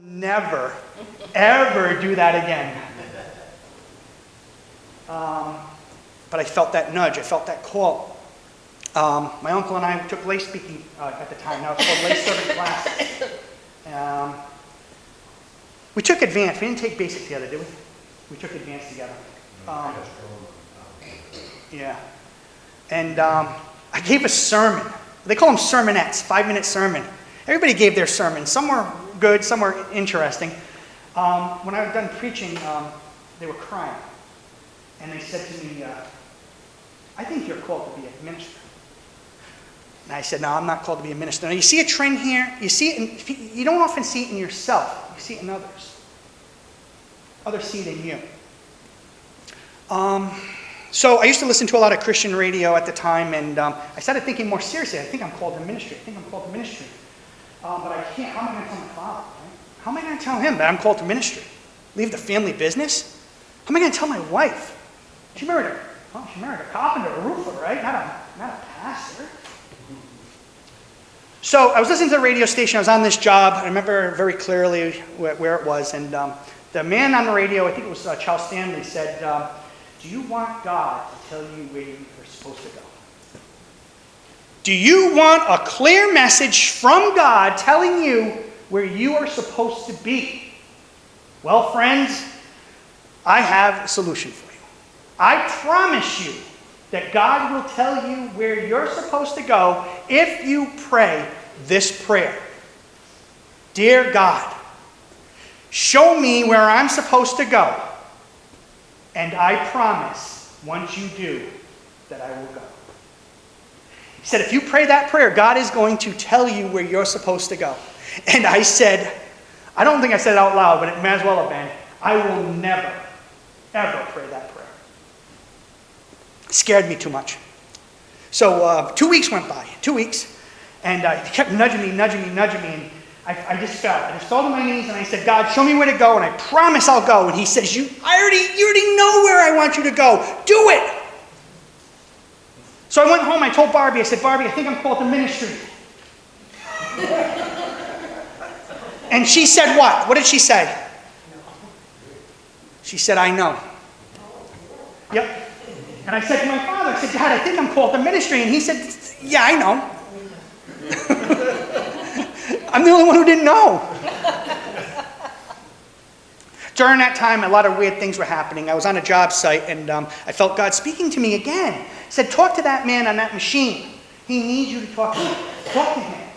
Never, ever do that again. But I felt that nudge. I felt that call. My uncle and I took lay speaking at the time. Now it's called lay servant classes. We took advanced. We didn't take basic together, did we? We took advanced together. Yeah. And I gave a sermon. They call them sermonettes, 5-minute sermon. Everybody gave their sermons. Some were good, some were interesting. When I was done preaching, they were crying. And they said to me, I think you're called to be a minister. And I said, no, I'm not called to be a minister. Now, you see a trend here? You see it you don't often see it in yourself. You see it in others. Others see it in you. So I used to listen to a lot of Christian radio at the time, and I started thinking more seriously. I think I'm called to ministry. But I can't. How am I going to tell my father? Right? How am I going to tell him that I'm called to ministry? Leave the family business? How am I going to tell my wife? She married a carpenter, a roofer, right? Not a pastor. So I was listening to the radio station. I was on this job. I remember very clearly where it was. And the man on the radio, I think it was Charles Stanley, said, do you want God to tell you where you're supposed to go? Do you want a clear message from God telling you where you are supposed to be? Well, friends, I have a solution for you. I promise you that God will tell you where you're supposed to go if you pray this prayer. Dear God, show me where I'm supposed to go, and I promise, once you do, that I will go. He said, if you pray that prayer, God is going to tell you where you're supposed to go. And I said, I don't think I said it out loud, but it may as well have been, I will never, ever pray that prayer. It scared me too much. So 2 weeks went by, 2 weeks, and he kept nudging me, and I just fell. I just fell to my knees, and I said, God, show me where to go, and I promise I'll go. And he says, you already know where I want you to go. Do it. So I went home, I told Barbie, I said, Barbie, I think I'm called to ministry. And she said what? What did she say? She said, I know. Yep. And I said to my father, I said, Dad, I think I'm called to ministry. And he said, yeah, I know. I'm the only one who didn't know. During that time, a lot of weird things were happening. I was on a job site, and I felt God speaking to me again. He said, talk to that man on that machine. He needs you to talk to him. Talk to him.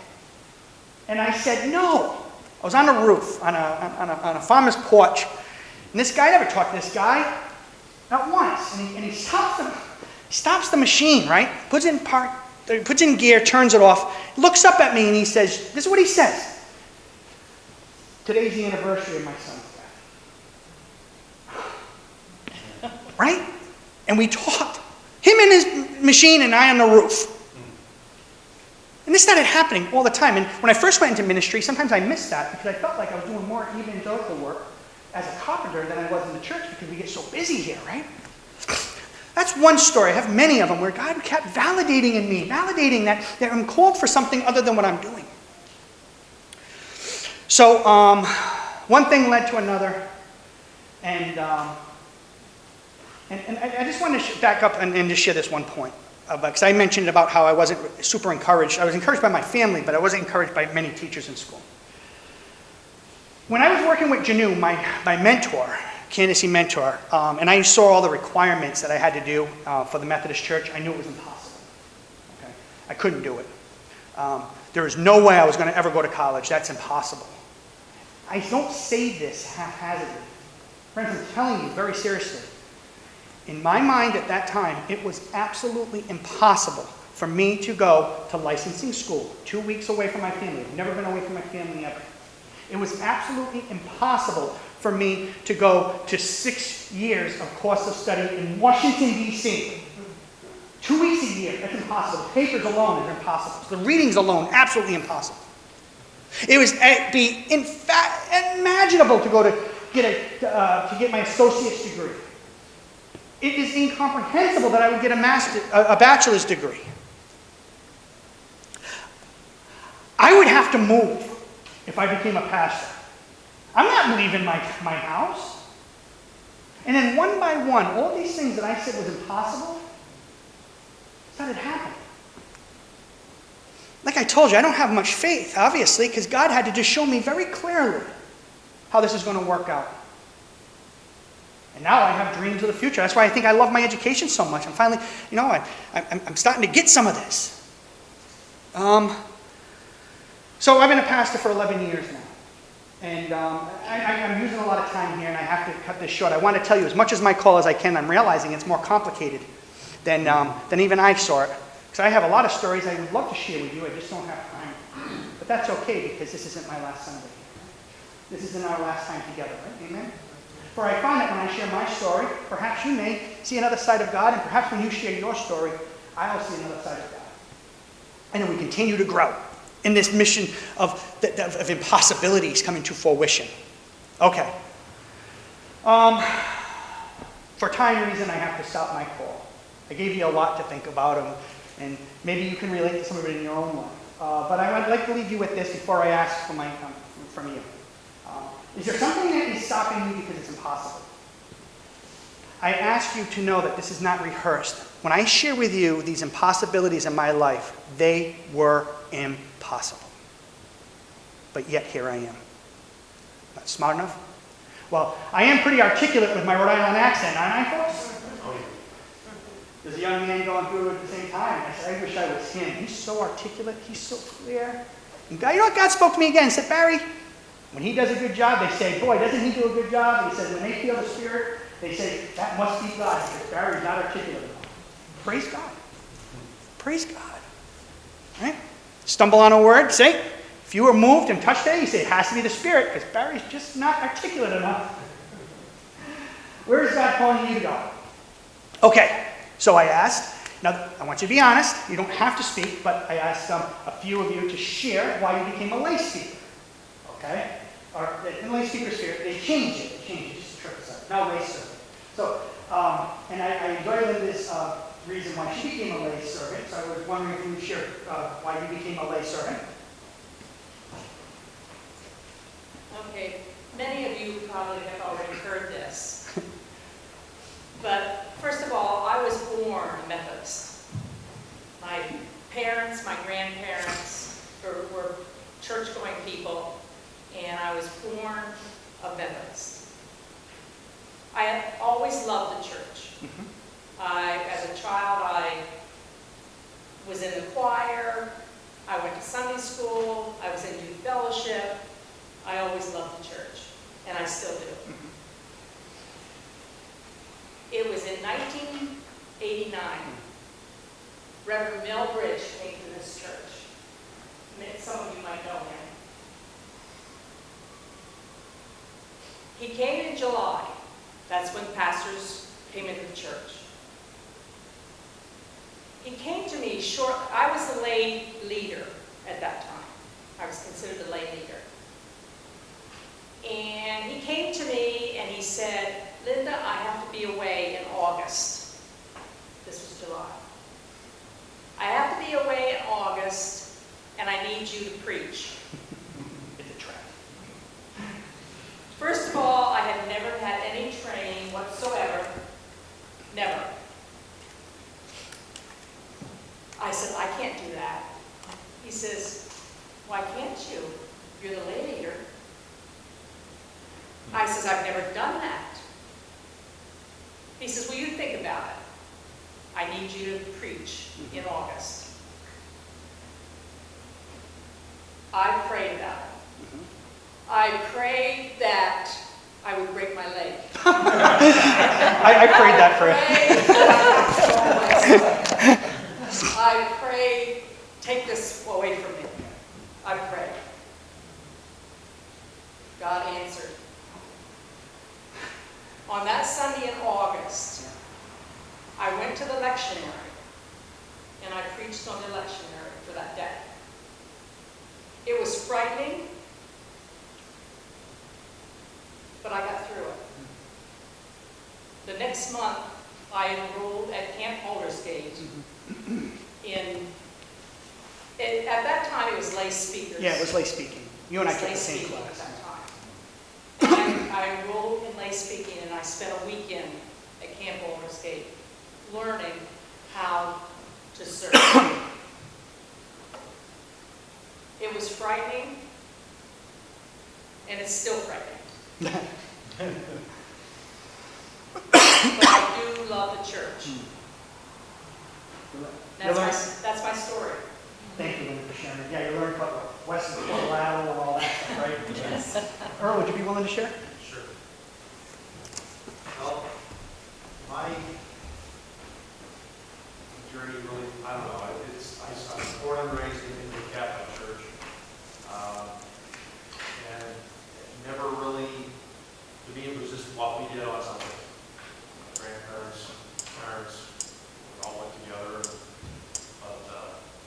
And I said, no. I was on a roof, on a farmer's porch. And this guy, I never talked to this guy. Not once. And he stops the machine, right? Puts in gear, turns it off, looks up at me, and he says, this is what he says. Today's the anniversary of my son's death. Right? And we talked. Him in his machine and I on the roof. And this started happening all the time. And when I first went into ministry, sometimes I missed that because I felt like I was doing more evangelical work as a carpenter than I was in the church because we get so busy here, right? That's one story. I have many of them where God kept validating in me, validating that I'm called for something other than what I'm doing. So one thing led to another, and I just want to back up and just share this one point. Because I mentioned about how I wasn't super encouraged. I was encouraged by my family, but I wasn't encouraged by many teachers in school. When I was working with Janu, my mentor, candidacy mentor, and I saw all the requirements that I had to do for the Methodist Church, I knew it was impossible. Okay? I couldn't do it. There was no way I was going to ever go to college. That's impossible. I don't say this haphazardly. Friends, I'm telling you very seriously. In my mind at that time, it was absolutely impossible for me to go to licensing school, 2 weeks away from my family. I've never been away from my family ever. It was absolutely impossible for me to go to 6 years of course of study in Washington, D.C. 2 weeks a year, that's impossible. Papers alone is impossible. The readings alone, absolutely impossible. It was unimaginable to go to get my associate's degree. It is incomprehensible that I would get a bachelor's degree. I would have to move if I became a pastor. I'm not leaving my house. And then one by one, all these things that I said was impossible started happening. Like I told you, I don't have much faith, obviously, because God had to just show me very clearly how this is going to work out. And now I have dreams of the future. That's why I think I love my education so much. I'm finally, I'm starting to get some of this. So I've been a pastor for 11 years now. And I'm using a lot of time here, and I have to cut this short. I want to tell you as much as my call as I can. I'm realizing it's more complicated than even I saw it. Because I have a lot of stories I would love to share with you. I just don't have time. But that's okay, because this isn't my last Sunday. This isn't our last time together, right? Amen? For I find that when I share my story, perhaps you may see another side of God, and perhaps when you share your story, I'll see another side of God. And then we continue to grow in this mission of impossibilities coming to fruition. Okay. For time reason, I have to stop my call. I gave you a lot to think about, and maybe you can relate to some of it in your own life. But I would like to leave you with this before I ask from you. Is there something that is stopping you because it's impossible? I ask you to know that this is not rehearsed. When I share with you these impossibilities in my life, they were impossible. But yet here I am. Not smart enough? Well, I am pretty articulate with my Rhode Island accent, aren't I, folks? There's a young man going through it at the same time. I said, I wish I was him. He's so articulate. He's so clear. And God, you know what? God spoke to me again. He said, Barry, when he does a good job, they say, boy, doesn't he do a good job? And he said, when they feel the Spirit, they say, that must be God, because Barry's not articulate enough. Praise God. Praise God. Right? Stumble on a word, say, if you were moved and touched it, you say, it has to be the Spirit, because Barry's just not articulate enough. Where is God calling you to go? Okay, so I asked, now I want you to be honest, you don't have to speak, but I asked a few of you to share why you became a lay speaker. Okay? Or in lay speaker spirit, they change it. Just to trip us up. Now lay servant. So, and I enjoyed Linda's reason why she became a lay servant. So I was wondering if you would share why you became a lay servant. Okay, many of you probably have already heard this. But first of all, I was born Methodist. My parents, my grandparents were church-going people, and I was born a Methodist. I had always loved the church. As a child, I was in the choir, I went to Sunday school, I was in youth fellowship. I always loved the church, and I still do. It was in 1989, Reverend Mel Bridge came to this church. Some of you might know him. He came in July. That's when pastors came into the church. He came to me I was the lay leader at that time. I was considered a lay leader. And he came to me and he said, Linda, I have to be away in August. This was July. I have to be away in August, and I need you to preach. It's a trap. First of all, I had never had any training whatsoever. Never. I said, I can't do that. He says, why can't you? You're the lay leader. I says, I've never done that. He says, well, you think about it. I need you to preach in August. I prayed about it. I prayed that I would break my leg. I prayed that for you. I prayed, take this away from me. I prayed. God answered. On that Sunday in August, I went to the lectionary, and I preached on the lectionary for that day. It was frightening, but I got through it. The next month, I enrolled at Camp Aldersgate at that time it was lay speakers. Yeah, it was lay speaking. You and I took the same At class. that time. I enrolled in lay speaking, and I spent a weekend at Camp Boulders Gate learning how to serve. It was frightening, and it's still frightening. But I do love the church. That's my story. Thank you, Linda, for sharing. Yeah, you learned about West and Fort Lateral and all that stuff, right? Yes. Earl, would you be willing to share? Sure. Well, my journey really, I don't know, I was born and raised in the Catholic Church. And it never really, to me, it was just what we did on Sunday. My grandparents, parents, we all went together, but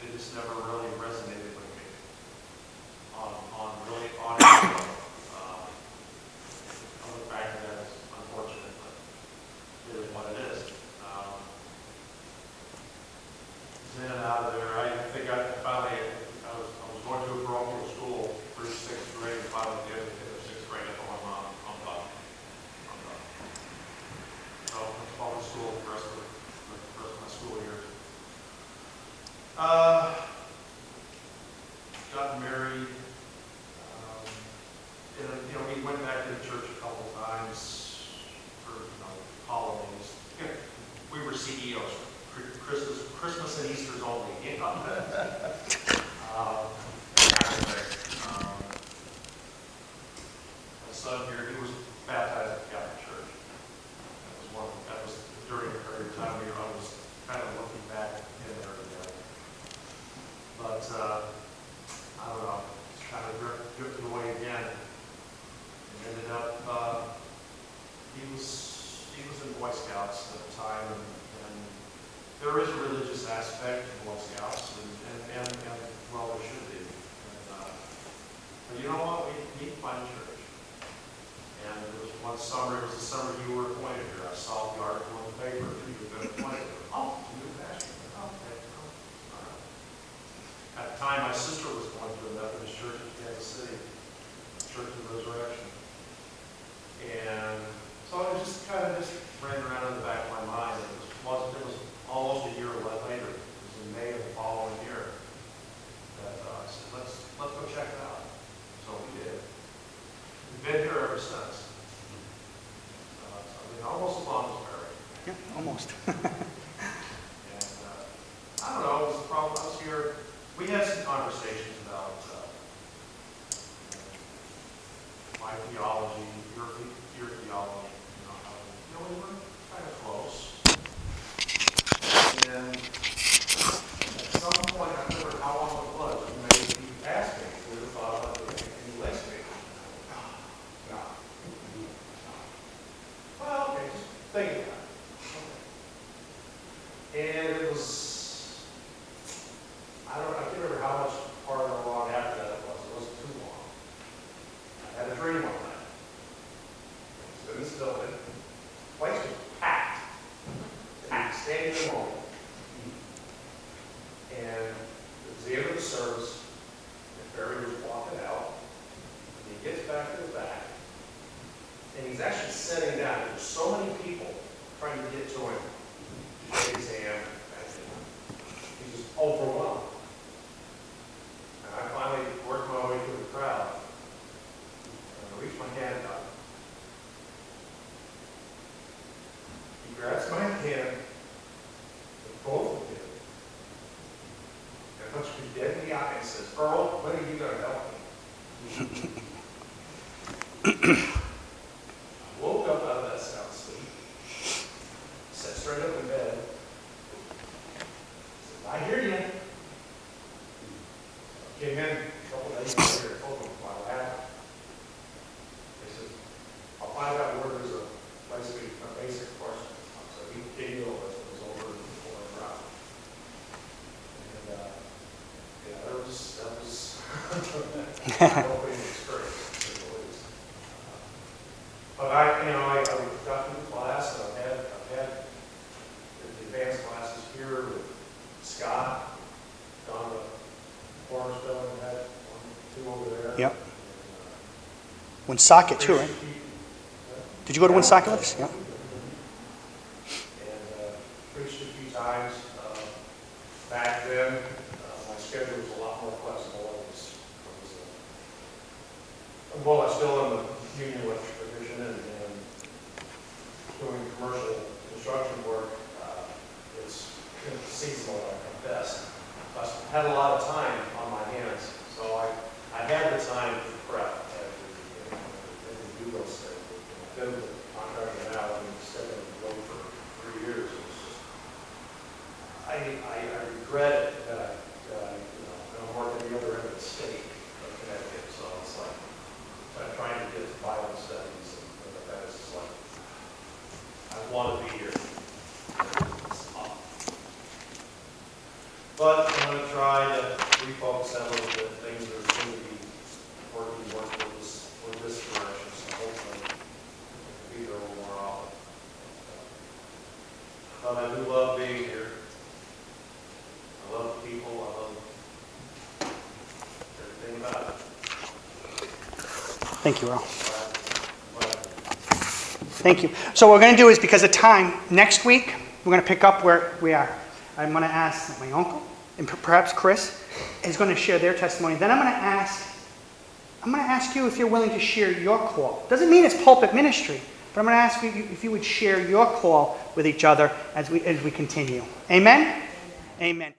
it just never really resonated with me on any level. I look back at that as unfortunate, but really what it is. In and out of there, I think I finally, I was going to a parochial school through 6th grade, and finally did it in the 6th grade at home. I'm done. So I went to public school for the rest of my school years. Got married. And, we went back to the church a couple times for, holidays. We were CEOs. Christmas and Easter's only. My son here, he was baptized at the Catholic Church. That was during a period of time where I was kind of looking back in there again. But I don't know, just kind of drifted away again. And ended up, he was in Boy Scouts at the time, and there is a religious aspect to Boy Scouts, and well, there should be. But you know what? We need to find a church. And it was one summer, it was the summer you were appointed here. I saw the article in the paper that you had been appointed. Oh, you were pastor. Okay. All right. At the time, my sister was going to a Methodist church in Kansas City, Church of the Resurrection. And so it just kind of ran around in the back of my mind. It was almost a year later. It was in May of the following year that I said, let's go check it out. So we did. We've been here ever since. Almost as long as Mary. Yeah, almost. And I don't know, it was a problem. I was here. We had some conversations about my theology, your theology. We were kind of close. And at some point, I don't remember how long it was, maybe you asked me if we were thought about doing any lay speaking. No. Well, okay, just think about it. Okay. And it was, I can't remember how much farther along after that it was. It wasn't too long. I had a dream one night. I was in this building. The place was packed. Standing in the moment. And it was the end of the service, and Barry was walking out, and he gets back to the back, and he's actually sitting down. There's so many people trying to get to him to shake his hand. He's just overwhelmed. And I finally worked my way through the crowd, and I reached my hand up. He grabs my hand, both of them, and looks me dead in the eye and says, Earl, when are you going to help me? I woke up out of that sound sleep, sat straight up in bed, said, I hear you. Came in a couple days later and told them what happened. They said, I'll find out where there's a basic question. So he gave me a list. That was an opening experience, at least. But I got through the class, and I've had the advanced classes here with Scott, down to Lawrenceville, and had 1, 2 over there. Yep. Woonsocket too, right? Did you go to Woonsocket with us? Yeah. And preached a few times. Back then, my schedule was a lot more flexible. Well, I still am a union electric division and doing commercial construction work. It's seasonal at best. I had a lot of time on my hands, so I had the time to prep and do those things. I've been with the contractor now, I've been stepping on the road for 3 years. I regret it that I'm working the other end of the state of Connecticut, so it's like I'm trying to get to Bible studies and that is just like I want to be here. It's tough. But I'm going to try to refocus that a little bit. Things are going to be working more for this direction, so hopefully I can be there a little more often. But I do love being here. I love the people. I love everything about it. Thank you, Earl. Thank you. So what we're going to do is, because of time, next week, we're going to pick up where we are. I'm going to ask my uncle, and perhaps Chris, is going to share their testimony. Then I'm going to ask you if you're willing to share your call. Doesn't mean it's pulpit ministry, but I'm going to ask you if you would share your call with each other as we continue. Amen? Amen.